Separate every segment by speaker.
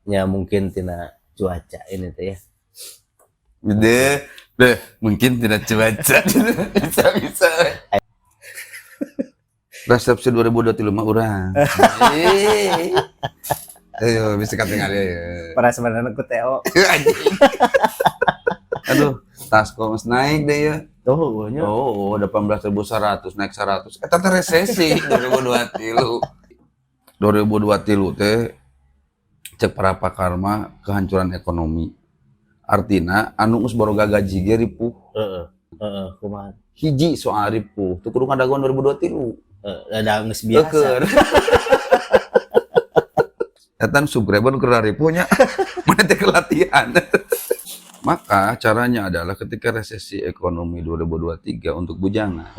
Speaker 1: Ya mungkin tina cuaca ini teh ya.
Speaker 2: Deh, mungkin tidak cuaca. Bisa. Resepsi 2023 orang. Ayo, bisa katingal ya.
Speaker 1: Para sebenarnya aku Teo.
Speaker 2: Aduh, tas kok mas naik deh ya.
Speaker 1: Tuh, nya.
Speaker 2: Oh, 18.100 naik 100. Eta teh resesi 2023. 2023 teh cek para pakar mah kehancuran ekonomi. Artina anu geus boga gaji ge ripuh.
Speaker 1: Kumaha.
Speaker 2: Hiji soal ripuh. Teu kudu ngadaguan 2023.
Speaker 1: Ada geus biasa.
Speaker 2: Eta subscriber keur ripuhnya. Mana teh latihan. Maka caranya adalah ketika resesi ekonomi 2023 untuk bujangan,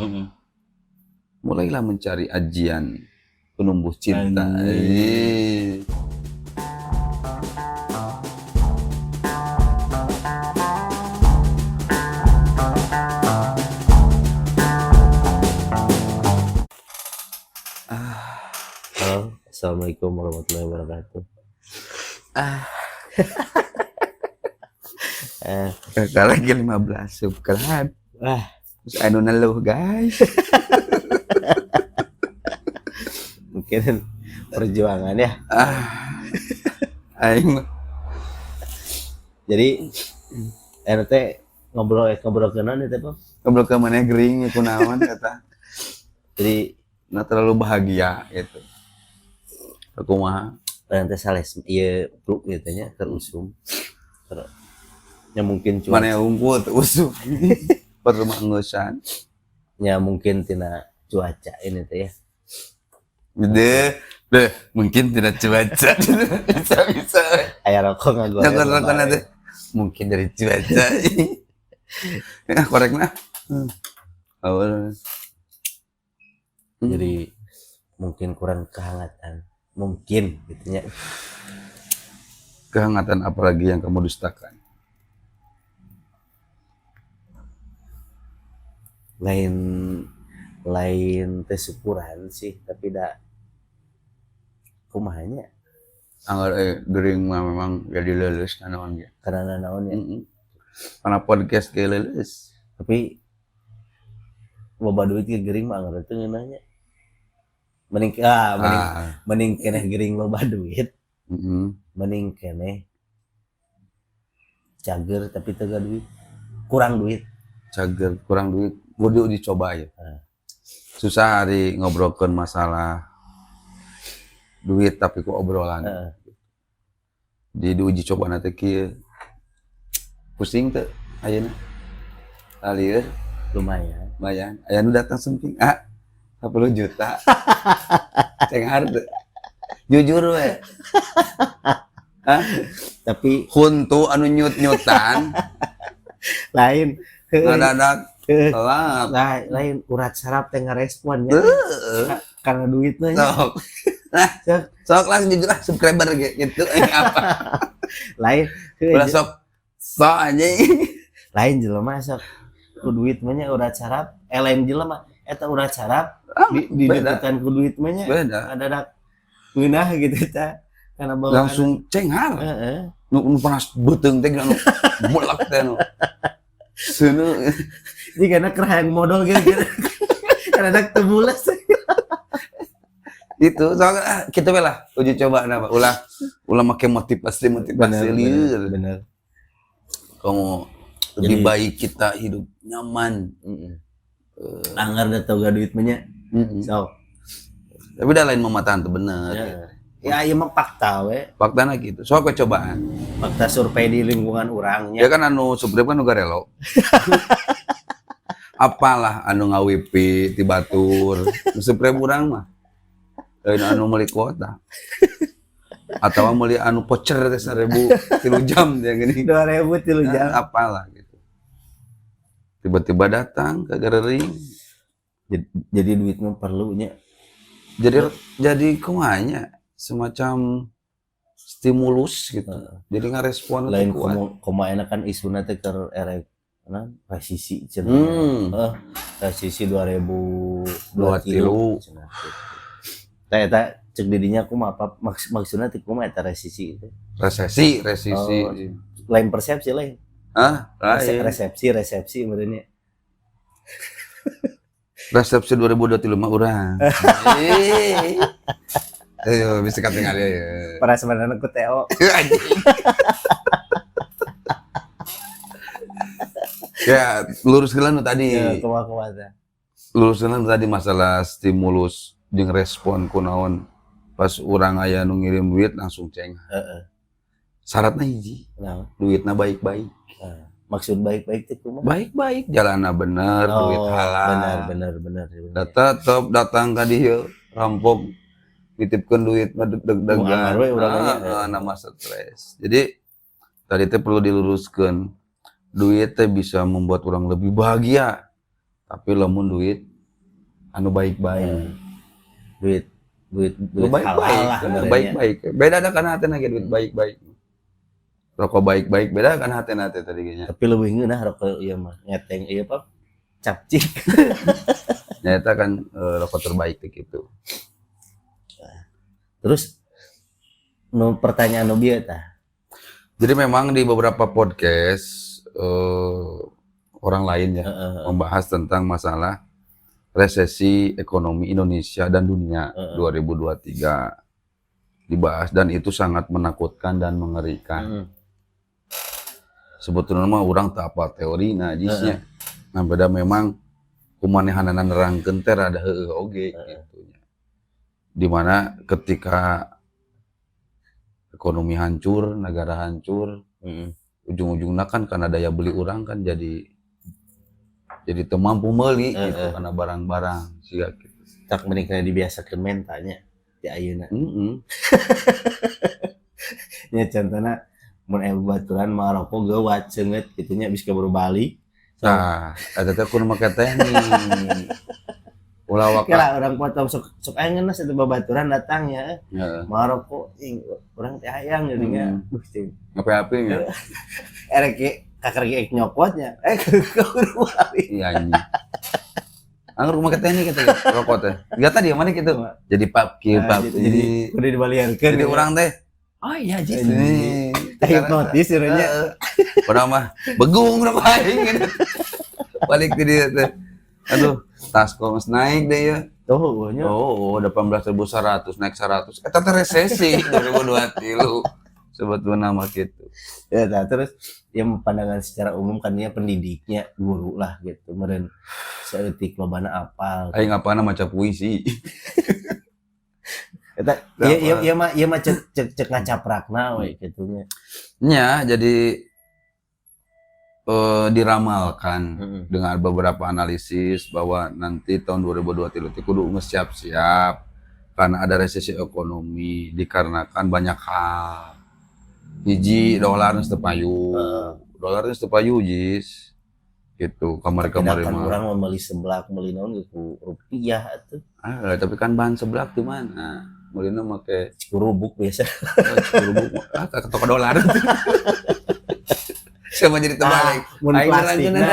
Speaker 2: mulailah mencari ajian penumbuh cinta.
Speaker 1: Halo, assalamualaikum warahmatullahi wabarakatuh.
Speaker 2: Kakak lagi 15 subscribe. Terus anu neluh guys.
Speaker 1: Mungkin perjuangan ya.
Speaker 2: Aing
Speaker 1: Jadi teh ngobrol kenaon teh, Pak.
Speaker 2: ngobrol ke mana gering ya kunaon kata.
Speaker 1: Jadi
Speaker 2: Nah terlalu bahagia gitu. Aku mah
Speaker 1: teh sales ieu grup gitu nya terusum. Ya mungkin
Speaker 2: mana yang unggul tuh usum. Perlu mangeusan.
Speaker 1: Ya mungkin tina cuaca ini teh ya.
Speaker 2: Deh, mungkin tidak cuaca. Bisa.
Speaker 1: Aya rokok ngagoreng.
Speaker 2: Rokok nanti. Mungkin dari cuaca. Ya, korek nah. Awal.
Speaker 1: Jadi mungkin kurang kehangatan. Mungkin gitu nya.
Speaker 2: Kehangatan apalagi yang kamu dustakan?
Speaker 1: Lain teh syukuran sih, tapi dah kumahanya
Speaker 2: Anggar gering mah memang jadi lulus naon ge.
Speaker 1: karena naon ya.
Speaker 2: Karena podcast ge lulus.
Speaker 1: Tapi loba duit ge gering mah anggar teu ngeunahnya. Mending keneh gering loba duit. Mending keneh cager tapi teu duit. Kurang duit.
Speaker 2: Cager kurang duit. Kudu dicoba ya. Susah hari ngobrolkeun masalah duit tapi ku obrolan. Di uji coba nanti kieu. Pusing teu ayeuna? Alieur
Speaker 1: Lumayan.
Speaker 2: Aya nu datang semping 10 juta. Cenghar teu. Jujur we.
Speaker 1: Tapi
Speaker 2: Huntu anu nyut-nyutan
Speaker 1: lain
Speaker 2: ngadadak telat.
Speaker 1: lain urat saraf teh ngarespon nya. Karena duitnya nya.
Speaker 2: Sok lah jujur lah subscriber gitu apa.
Speaker 1: Lain
Speaker 2: Ulah sok anjing.
Speaker 1: lain jelema sok ku duit mah nya urat saraf, lain jelema eta urat saraf didekatan ku duit mah nya.
Speaker 2: Beda.
Speaker 1: Adadak ngeunah gitu tah. Karena bawaan
Speaker 2: Langsung cenghar. Nu panas beuteung teh nu melek teh nu. Seuneu.
Speaker 1: Jadi karena kerahang modal gitu. Karena dak teu mules.
Speaker 2: Itu soalnya kita we lah uji coba apa ulah make motivasi lieur.
Speaker 1: Bener.
Speaker 2: Kamu lebih baik kita hidup nyaman.
Speaker 1: Anggar da toga duit mah nya. Sok.
Speaker 2: Tapi dah lain mematahan tuh bener.
Speaker 1: Ya ieu mah fakta we.
Speaker 2: Faktana gitu. Sok cobaan.
Speaker 1: Fakta survei di lingkungan urangnya.
Speaker 2: Ya kan anu subscribe kan nu garelo. Apalah anu ngawipi ti batur. Nu subscribe urang mah. Lain anu meuli kuota. Atawa meuli anu voucher teh 1.000 3 jam teh gini.
Speaker 1: 2.000 3 jam.
Speaker 2: Apalah gitu. Tiba-tiba datang ke garering.
Speaker 1: Jadi duit mah perlu nya.
Speaker 2: Jadi kumanya semacam stimulus gitu. Jadi ngarespon
Speaker 1: Lain koma enak kan isuna teh keur erek resisi cenah. Resisi 2023 cenah. Eta cek didinya aku mah apa maksudnya teh kumaha eta resesi itu.
Speaker 2: Resesi.
Speaker 1: Oh, lain persepsi lain.
Speaker 2: Hah? Lain.
Speaker 1: Resepsi meureunnya.
Speaker 2: Resepsi 2023 mah urang. Ayo bisa katingal ya.
Speaker 1: Para sebenarnya ku Teo.
Speaker 2: Ya, luruskeun tadi.
Speaker 1: Ya, kumaha teh.
Speaker 2: Luruskeun tadi masalah stimulus jeung respon kunaon pas urang aya nu ngirim duit langsung ceng.
Speaker 1: Heeh.
Speaker 2: Syaratna hiji,
Speaker 1: Nah,
Speaker 2: duitna baik-baik.
Speaker 1: maksud baik-baik itu kumaha?
Speaker 2: Baik-baik, jalanna bener, duit halal.
Speaker 1: Bener.
Speaker 2: Tetep datang ka dieu rampok nitipkeun duit mah deg-degan.
Speaker 1: Amar we urang nya.
Speaker 2: Nama stres. Jadi tadi teh perlu diluruskeun. Duit teh bisa membuat orang lebih bahagia. Tapi lamun duit anu baik-baik.
Speaker 1: Duit
Speaker 2: baik-baik. Beda ada kana hatena ge duit baik-baik. Rokok baik-baik beda kan hatena teh tadi ge nya.
Speaker 1: Tapi leuwih ngeunah rokok ieu mah ngeteng ieu apa? Capcik.
Speaker 2: Nyata kan rokok terbaik teh kitu.
Speaker 1: Terus pertanyaan nu bieu tah.
Speaker 2: Jadi memang di beberapa podcast orang lain ya membahas tentang masalah resesi ekonomi Indonesia dan dunia 2023 dibahas dan itu sangat menakutkan dan mengerikan. Sebetulnya mah orang tak apa teori najisnya. Nah beda memang kumanehanana nerangkeun teh rada heueuh oge gitu nya. Dimana ketika ekonomi hancur, negara hancur, ujung-ujungnya kan karena daya beli orang kan jadi teu mampu meuli gitu karena barang-barang siga gitu.
Speaker 1: Tak mending dibiasakeun mentanya di ayeuna. Nya contohna mun aya babaturan mah rokok geuwat ceungeut kitu nya bisa kaburu bali.
Speaker 2: Nah, eta teh kudu make teknik. Ulah waka.
Speaker 1: Kira orang potong sok aya ngeunah satu babaturan datang ya. Mah rokok urang teh hayang jadinya. Duh,
Speaker 2: Ngape-ape nya.
Speaker 1: Erek kakar ge nyokotnya. Kaburu bali.
Speaker 2: Iya anjing. Anggur make teknik kitu rokok teh. Lihat tadi yang mana kitu. Jadi pap
Speaker 1: jadi kudu dibaliarkeun.
Speaker 2: Jadi urang teh oh iya jis.
Speaker 1: Hipnotis sebenarnya.
Speaker 2: Padahal mah begung rokok aing gitu. Balik ke dia teh. Aduh, tas kos naik deh ya.
Speaker 1: Tuh, nya.
Speaker 2: Oh, 18.100 naik 100. Eta teh resesi 2023. Sebetulnya nama gitu.
Speaker 1: Ya, nah, terus yang pandangan secara umum kan dia pendidiknya guru lah gitu. Meureun saeutik lobana apal.
Speaker 2: Aing apana maca puisi.
Speaker 1: Eta ieu mah cek ngacaprakna we kitu nya.
Speaker 2: Nya jadi diramalkan dengan beberapa analisis bahwa nanti tahun 2023 kudu siap-siap karena ada resesi ekonomi dikarenakan banyak hal. Hiji dolar geus teu payu. Dolar geus teu payu jis. Gitu, kamari-kamari mah.
Speaker 1: Urang mah meuli seblak, meuli naon ku rupiah atuh.
Speaker 2: Tapi kan bahan seblak di mana? Meulina make
Speaker 1: Cikurubuk biasa.
Speaker 2: Cikurubuk ke toko dolar. Siapa jadi terbalik?
Speaker 1: Mun plastikna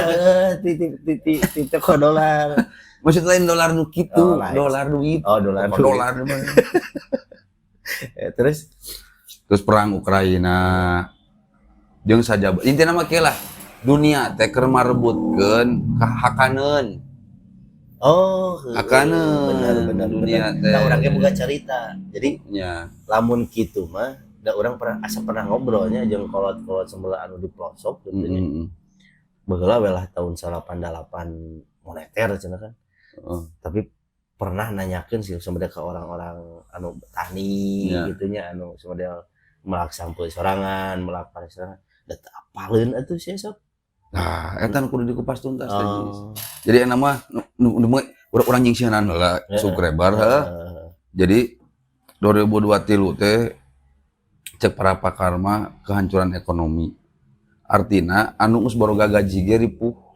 Speaker 1: ti toko dolar.
Speaker 2: Maksud lain dolar nu kitu, dolar duit.
Speaker 1: Oh, dolar.
Speaker 2: Terus perang Ukraina. Jeung saja intina mah kieu lah. Dunia teh keur marebutkeun hakaneun.
Speaker 1: Oh,
Speaker 2: hakaneun.
Speaker 1: Bener.
Speaker 2: Dunia teh.
Speaker 1: Da urang ge boga carita. Jadi
Speaker 2: nya
Speaker 1: lamun kitu mah da urang pernah ngobrolnya jeung kolot-kolot sebelah anu di pelosok gitu nya. Baheula we lah tahun 88 moneter cenah kan. Tapi pernah nanyakeun sih sebenarnya ke orang-orang anu tani gitu nya anu sebenarnya melak sampul sorangan, melak pares sorangan. Da teu apaleun atuh sia sok.
Speaker 2: Nah, eta nu kudu dikupas tuntas tadi. Jadi nama urang nyingsianan heula subscriber Jadi 2023 teh cek para pakar mah kehancuran ekonomi. Artina anu geus boga gaji ge ripuh.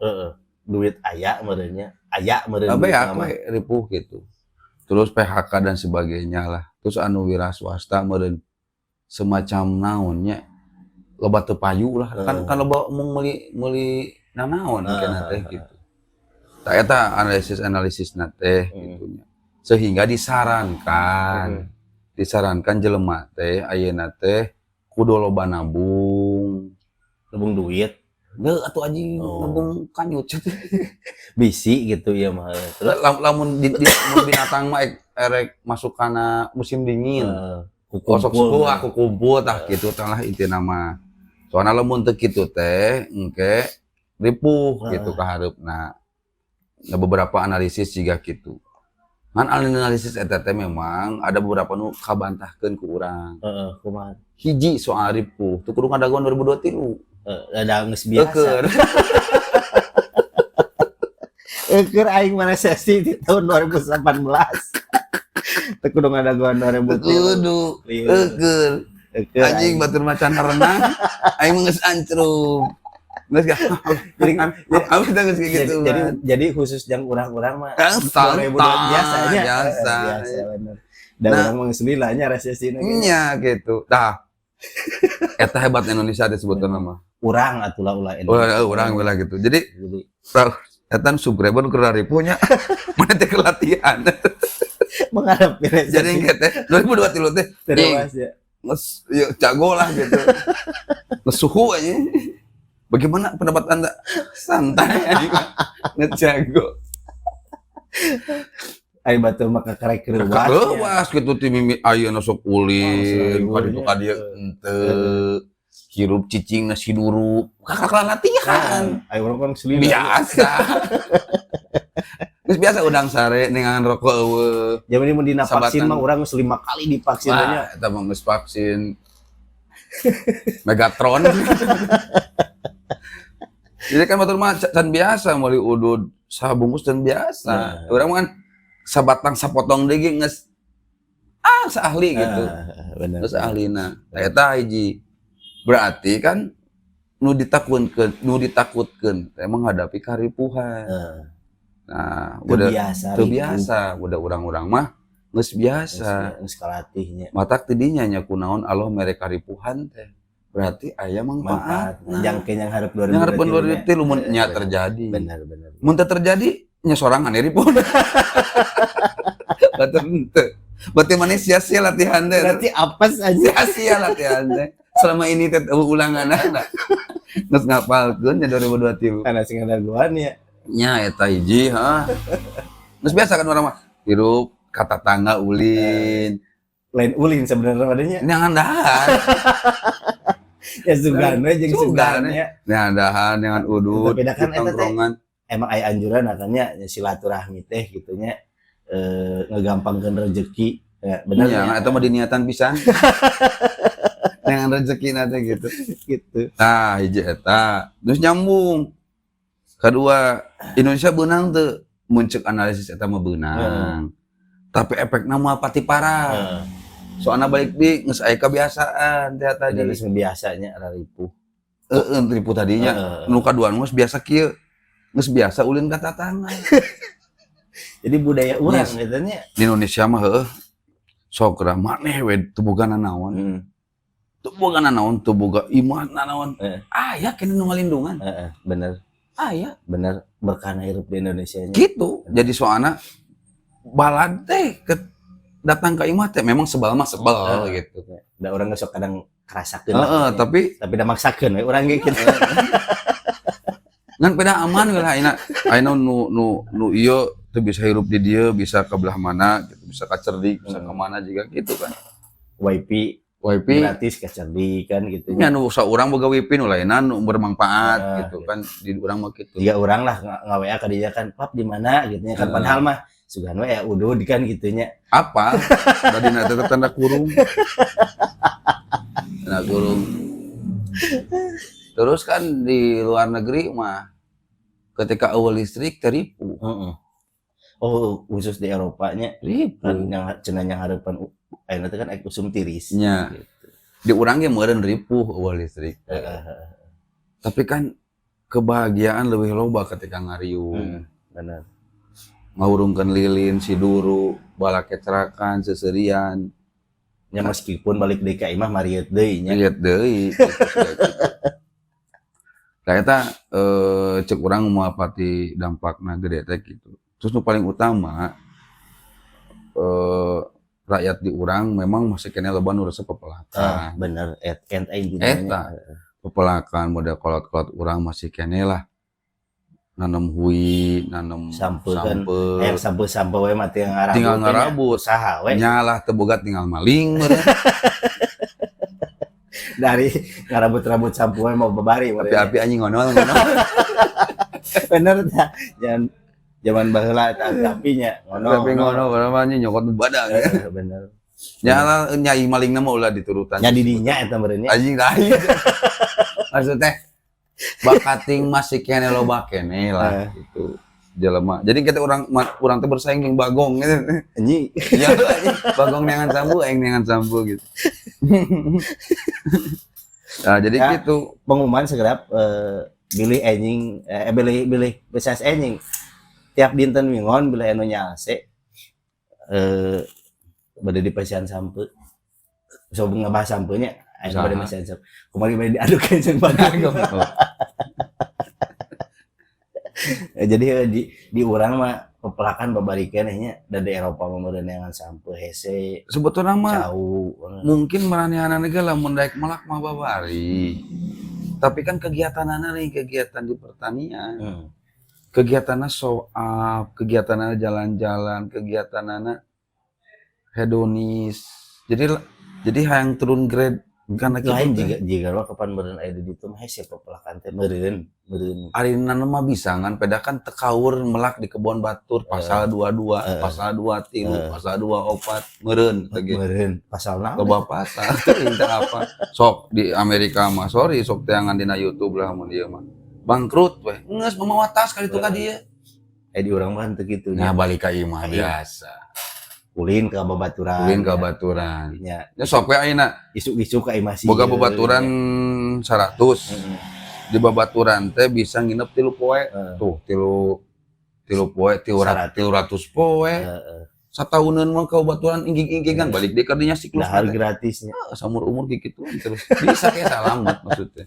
Speaker 1: Duit aya meureunnya. Aya meureun.
Speaker 2: Ripuh gitu. Terus PHK dan sebagainya lah. Terus anu wira swasta meureun semacam naonnya loba teu payu lah. Kan loba mung meuli nanaon kana teh gitu. Tah eta analisis teh gitu nya. Sehingga disarankan disarankan jelema teh ayeuna teh kudu loba nabung
Speaker 1: duit.
Speaker 2: Nggak, atuh anjing nabung kanyut.
Speaker 1: Bisi gitu ya mah. Terus
Speaker 2: Lamun di binatang mah erek masuk kana musim dingin. Kumpul aku kumpul tah kitu tah lah intina mah. Soalna lamun teu kitu teh engke ripuh gitu ka hareupna. Nah, beberapa analisis juga gitu. Kan analisis eta teh memang ada beberapa nu kabantahkeun ku urang.
Speaker 1: Kumaha?
Speaker 2: Hiji soal ripuh, teu kudu ngadaguan 2023.
Speaker 1: Ada geus biasa. Keur aing mana sesi di tahun 2018. Teu kudu ngadaguan 2023.
Speaker 2: Kudu. Keur. Anjing batur macan renang, aing geus ancrung. Geus geus gitu.
Speaker 1: Jadi khusus yang urang-urang mah
Speaker 2: 2002 biasanya.
Speaker 1: Biasa bener. Dan urang mah geus lila nya resesi na.
Speaker 2: Nya gitu. Tah. Eta hebat Indonesia disebutkeun mah.
Speaker 1: Urang atulah ulah Indonesia.
Speaker 2: Urang ulah gitu. Jadi eta subscriber keur ripuhnya. Mana teh kelatihan.
Speaker 1: Menghadapi resesi.
Speaker 2: Jadi engke teh 2023 teh
Speaker 1: terus ya.
Speaker 2: Nges, ya jago lah gitu. Ngesuhu aja. Bagaimana pendapat Anda? Santai aja. Ngejago.
Speaker 1: Ayo batur mah kakarek reuwas.
Speaker 2: Reuwas gitu ti mimi ayeuna sok ulin, kaditu ka dieu henteu. Hirup cicing nasi duru. Kakak latihan.
Speaker 1: Ayo urang kan selila.
Speaker 2: Biasa. Terus biasa udang sare nengan rokok eueuh.
Speaker 1: Jaman ini mun dina vaksin mah urang geus 5 kali divaksin nya.
Speaker 2: Eta mah geus vaksin. Megatron. Jadi kan batur mah can biasa meuli udud sabungkus dan biasa. Urang kan sabatang sapotong deui ge geus saahli gitu.
Speaker 1: Bener.
Speaker 2: Geus ahlina. Eta hiji. Berarti kan nu ditakutkeun teh menghadapi karipuhan. Nah, teu biasa, udah urang-urang mah geus biasa.
Speaker 1: Geus kalatihnya.
Speaker 2: Matak tidinya nya kunaon Allah mere karipuhan teh. Berarti aya manfaat.
Speaker 1: Jangkeun yang hareup 2023.
Speaker 2: Yang hareup 2023 mun nya terjadi.
Speaker 1: Bener.
Speaker 2: Mun teu terjadi nya sorangan ripuh. Batur henteu. Berarti mana sia-sia latihan teh.
Speaker 1: Berarti apes aja.
Speaker 2: Sia-sia latihan teh. Selama ini teh ulanganana. Geus ngapalkeun nya 2023.
Speaker 1: Kana sing ngadaguan ya.
Speaker 2: Nya eta hiji, Geus biasa kan urang mah hirup kata tangga ulin.
Speaker 1: Lain ulin sebenarnya adanya.
Speaker 2: Nyandahan.
Speaker 1: Ya sugan we jeung sugan ya.
Speaker 2: Nyandahan dengan udud.
Speaker 1: Beda kan eta teh. Emang aya anjuran katanya silaturahmi teh gitu nya. Ngegampangkeun rezeki. Ya, bener
Speaker 2: ya. Eta mah diniatan pisan. Dengan rezeki teh gitu. Nah, hiji eta. Terus nyambung. Kedua, Indonesia beunang teu muncul analisis eta mah beunang. Tapi efekna mah pati parah. Soalna balik di geus aya kebiasaan teh tadi.
Speaker 1: Geus biasanya ripuh.
Speaker 2: Ripuh tadinya. Nu kadua geus biasa kieu. Geus biasa ulin ka tatangga.
Speaker 1: Jadi budaya urang gitu nya.
Speaker 2: Di Indonesia mah heueuh. Sok urang maneh we teu boga nanaon. Teu boga nanaon, teu boga iman nanaon. Aya kene nu ngalindungan.
Speaker 1: Bener.
Speaker 2: Aya.
Speaker 1: Bener berkana hirup di Indonesia nya.
Speaker 2: Gitu. Jadi soalna balad teh datang ke imah teh memang sebal mah sebal gitu.
Speaker 1: Da urang geus sok kadang karasakeun.
Speaker 2: Tapi
Speaker 1: da maksakeun we urang ge kitu.
Speaker 2: Ngan peda aman we lah ayeuna nu ieu teu bisa hirup di dieu, bisa ke belah mana gitu, bisa ka cerdik, bisa ke mana juga gitu kan.
Speaker 1: WiFi gratis ka cerdik kan gitu.
Speaker 2: Nya nu saurang boga WiFi nu lainna nu bermanfaat gitu kan di urang mah kitu.
Speaker 1: Iya urang lah ngaWA ka dieu kan, "Pap di mana?" gitu nya kan padahal mah sugan we ya udud kan gitu nya.
Speaker 2: Apa? Badina teh tanda kurung. Tanda kurung. Terus kan di luar negeri mah ketika eueuh listrik teripu.
Speaker 1: Oh, khusus di Eropa nya
Speaker 2: ribu
Speaker 1: yang cenah yang hareupan ayeuna teh kan usum tiris.
Speaker 2: Nya. Gitu. Di urang ge meureun ripuh eueuh listrik. Tapi kan kebahagiaan lebih loba ketika ngariung.
Speaker 1: Benar.
Speaker 2: Ngawurungkeun lilin si duru, bala kecerakan seserian.
Speaker 1: Ya meskipun balik deui ka imah mariet deui nya.
Speaker 2: Mariet deui. Nah, eta cek urang moal pati dampakna gede teh gitu. Terus nu paling utama rakyat di urang memang masih kena loba nu resep pepelakan.
Speaker 1: Bener, eta
Speaker 2: pepelakan model kolot-kolot urang masih kene lah. Nanem hui, nanem
Speaker 1: sampe kan,
Speaker 2: sampe.
Speaker 1: sampe we mah tinggal
Speaker 2: ngarabut.
Speaker 1: Usaha we.
Speaker 2: Nyalah teu boga tinggal maling meureun.
Speaker 1: Dari ngarabut-rabut sampe we mau babari meureun.
Speaker 2: Api-api anjing ngonol.
Speaker 1: Bener tah. Jangan zaman baheula eta apinya
Speaker 2: tapi ngono namanya nyokot badak ya.
Speaker 1: Bener.
Speaker 2: Nyala nyai malingna mah ulah diturutan.
Speaker 1: Nya di dinya eta meureun nya.
Speaker 2: Anjing lain. Maksudnya bakating masih kene loba kene lah gitu. Jelema. Jadi kita urang teh bersaing jeung Bagong gitu.
Speaker 1: Anjing.
Speaker 2: Iya anjing. Bagong neangan sambu aing neangan sambu gitu. Nah, jadi ya, gitu
Speaker 1: pengumuman segerap bilih anjing bilih beses anjing. Tiap dinten mingon bila anu nyase bade dipasihan sampe so ngebahas sampenya aya bade masihan sampe kumaha bade diadukeun jeung Bagong. Jadi di urang mah pepelakan babarikeun nya da di Eropa mah meureun neangan sampe hese
Speaker 2: sebetulna mah
Speaker 1: jauh
Speaker 2: mungkin maranehanana ge lamun daek melak mah babari tapi kan kegiatanana nih kegiatan di pertanian. Kegiatannya show up, kegiatannya jalan-jalan, kegiatannya hedonis. Jadi hayang turun grade karena
Speaker 1: lain jika lo kapan meureun aya di ditu mah hese pepelakan teh meureun.
Speaker 2: Arina mah bisa ngan pedakan tekaur melak di kebon batur pasal 22, pasal 23, pasal 24 meureun teh ge.
Speaker 1: Meureun pasal naon?
Speaker 2: Loba pasal teh apa? Sok di Amerika mah sorry sok teangan dina YouTube lah mun dieu mah. Bangkrut weh geus mamawa tas kali itu ka dieu
Speaker 1: di urang mah teu kitu
Speaker 2: nya balik ka imah biasa
Speaker 1: ulin ka babaturan
Speaker 2: nya sok we ayeuna
Speaker 1: isuk-isuk ka imah
Speaker 2: boga babaturan 100 di babaturan teh bisa nginep 3 poe tuh 3 poe 300 poe satauneun mah ka babaturan ingging-inggingan balik deui ka dinya siklus
Speaker 1: gratisnya
Speaker 2: saumur-umur kitu terus bisa kayak salamet maksudnya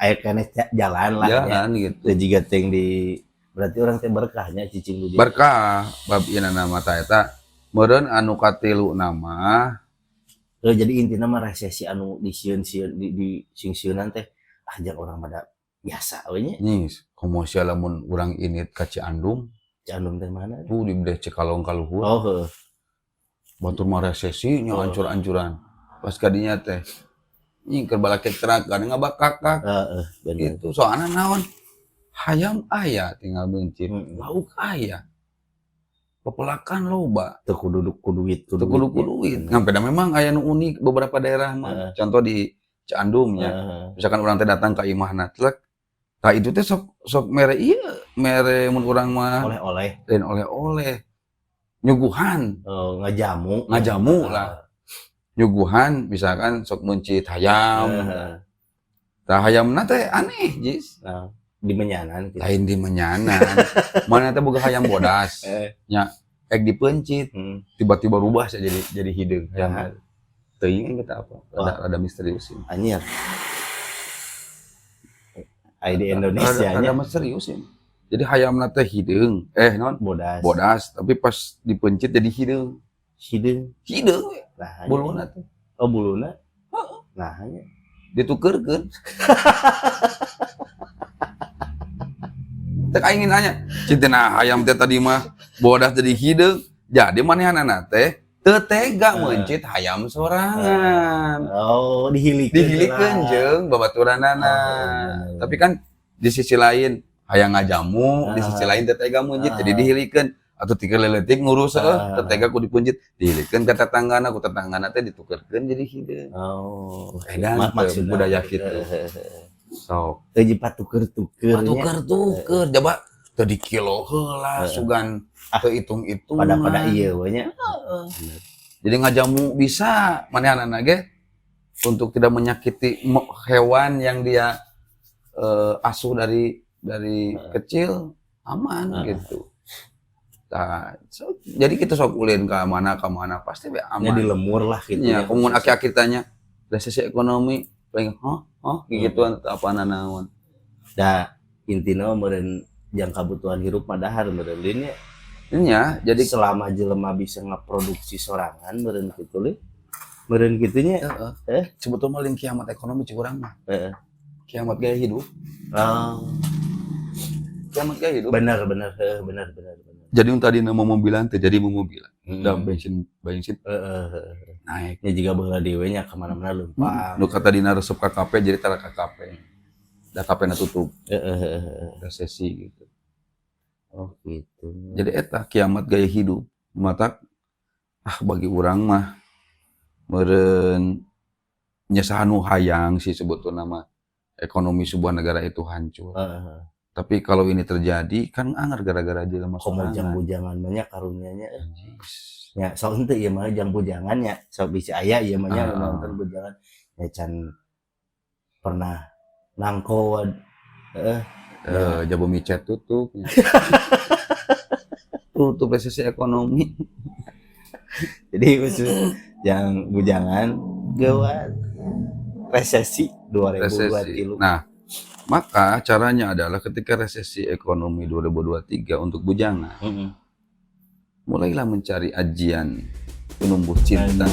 Speaker 1: aya keneh jalan lah
Speaker 2: jalan gitu.
Speaker 1: Jiga teh di berarti orang teh berkahnya cicing di
Speaker 2: berkah bab ieu nama ta eta meureun anu katilu nama
Speaker 1: jadi intina mah resesi anu disieun di sing-sieunan teh jeung urang mah biasa we nya
Speaker 2: nis komosi lamun urang init ka Ciandum
Speaker 1: teh mana
Speaker 2: di bedah Cikalong ka luhur
Speaker 1: heuh
Speaker 2: batur mah resesi nya hancur-hancuran pas ka dinya teh nyingker balake terak kan ngabakakak gitu soalnya naon hayam aya tinggal bencit lauk aya pepelakan loba
Speaker 1: teu kudu duit
Speaker 2: ngampeda memang aya nu unik beberapa daerah mah contoh di Ciandum nya misalkan urang teh datang ka imahna tlek tah itu teh sok mere ieu mere mun urang mah oleh-oleh nyuguhan ngajamu lah nyuguhan misalkan sok mencit hayam. Tah hayamna teh aneh jis.
Speaker 1: Di menyanan
Speaker 2: gitu. Lain di menyanan. Mana teh boga hayam bodas. Nya ek dipencit tiba-tiba rubah jadi hideung hayam. Teuing kita apa? Rada misterius ini.
Speaker 1: Anyar. Ai di Indonesia nya.
Speaker 2: Rada misterius ini. Jadi hayamna teh hideung. Naon? Bodas, tapi pas dipencit jadi hideung. Hideung.
Speaker 1: Nah,
Speaker 2: buluna tuh.
Speaker 1: Oh, buluna? Nah, hanya
Speaker 2: ditukerkeun. Teu aing nanya, cintina hayam teh tadi mah bodas jadi hideung, jadi manehanana teh teu tega mencit hayam sorangan.
Speaker 1: Oh, dihilikeun
Speaker 2: jeung babaturanana. Tapi kan di sisi lain hayang ngajamu, di sisi lain teu tega mencit, jadi dihilikeun. Atau 3 leletik ngurus tetega ku dipunjit dihilikeun ka tetanggana ku tetanggana teh ditukerkeun jadi hideung.
Speaker 1: Oh,
Speaker 2: edan budaya kitu. Sok
Speaker 1: teu jipat tuker-tuker.
Speaker 2: Tuker coba teu dikilo heula sugan teu itung-itung.
Speaker 1: Pada ieu we nya.
Speaker 2: Jadi ngajamu bisa manehanana ge untuk tidak menyakiti hewan yang dia asuh dari kecil aman gitu. Nah, jadi kita sok ulin ke mana pasti be aman.
Speaker 1: Jadi lemur lah gitu.
Speaker 2: Ya, komun aki-aki tanya resesi ekonomi paling gituan apa naon.
Speaker 1: Da intina meureun jang kabutuhan hirup mah dahar meureun nya.
Speaker 2: Nya jadi
Speaker 1: selama jelema bisa ngeproduksi sorangan meureun kitu leuh. Meureun kitu nya
Speaker 2: sebetulnya lain kiamat ekonomi cik urang mah. Kiamat gaya hidup. Kiamat gaya hidup.
Speaker 1: Benar.
Speaker 2: Jadi yang tadi nama mobilan teh jadi mobilan. Da bensin naik.
Speaker 1: Ya juga baheula dewe nya ka mana-mana leumpang.
Speaker 2: Nu kata dina resep KKP jadi tara KKP. Da KP-na tutup. Resesi gitu.
Speaker 1: Oh gitu.
Speaker 2: Jadi eta kiamat gaya hidup. Matak bagi urang mah meureun nya sahanu hayang sih sebetulna mah ekonomi sebuah negara itu hancur. Tapi kalau ini terjadi kan anger gara-gara jelema sorangan.
Speaker 1: Bujang-bujangan banyak karunianya. Ya sok henteu ieu mah jang bujangan nya, sok bisa aya ieu mah nya nonton bujangan. Ya can pernah nangko
Speaker 2: Jabo micet tutup. Tutup resesi ekonomi.
Speaker 1: Jadi maksud yang bujangan gawat resesi 2023.
Speaker 2: Nah, maka caranya adalah ketika resesi ekonomi 2023 untuk bujangan, mulailah mencari ajian penumbuh cinta.